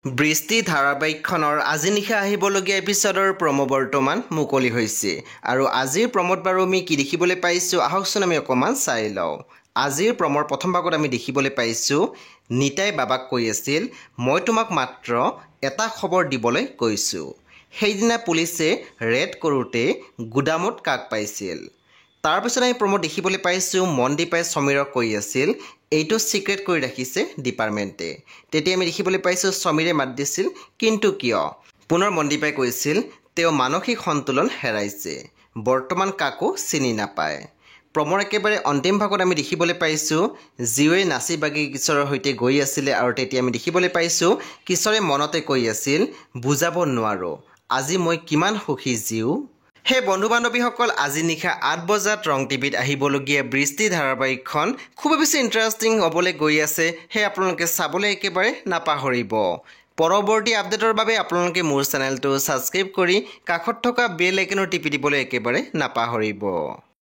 বৃষ্টি ধাৰাবাহিকখনৰ আজি নিশা আহিবলগীয়া এপিছডৰ প্ৰমো বৰ্তমান মুকলি হৈছে আৰু আজিৰ প্ৰমোত বাৰু আমি কি দেখিবলৈ পাইছোঁ আহকচোন আমি অকণমান চাই লওঁ। আজিৰ প্ৰমৰ প্ৰথম ভাগত আমি দেখিবলৈ পাইছোঁ নিতাই বাবাক কৈ আছিল মই তোমাক মাত্ৰ এটা খবৰ দিবলৈ কৈছোঁ। সেইদিনা পুলিচে ৰেড কৰোঁতে গুদামত কাক পাইছিল। তাৰপিছত আমি প্ৰমোত দেখিবলৈ পাইছোঁ মনদীপাই সমীৰক কৈ আছিল এইটো ছিক্ৰেট কৰি ৰাখিছে ডিপাৰ্টমেণ্টে। তেতিয়া আমি দেখিবলৈ পাইছোঁ সমীৰে মাত দিছিল কিন্তু কিয়। পুনৰ মনদীপাই কৈছিল তেওঁ মানসিক সন্তুলন হেৰাইছে, বৰ্তমান কাকো চিনি নাপায়। প্ৰমৰ একেবাৰে অন্তিম ভাগত আমি দেখিবলৈ পাইছোঁ জীৱে নাচি বাগি কিশোৰৰ সৈতে গৈ আছিলে আৰু তেতিয়া আমি দেখিবলৈ পাইছোঁ কিশোৰে মনতে কৈ আছিল বুজাব নোৱাৰোঁ আজি মই কিমান সুখী জীও। সেই বন্ধু বান্ধৱীসকল আজি নিশা 8 বজাত ৰং টিভিত আহিবলগীয়া বৃষ্টি ধাৰাবাহিকখন খুবেই বেছি ইণ্টাৰেষ্টিং হ'বলৈ গৈ আছে, সেয়ে আপোনালোকে চাবলৈ একেবাৰে নাপাহৰিব। পৰৱৰ্তী আপডেটৰ বাবে আপোনালোকে মোৰ চেনেলটো ছাবস্ক্ৰাইব কৰি কাষত থকা বেল আইকনৰ টিপি দিবলৈ একেবাৰে নাপাহৰিব।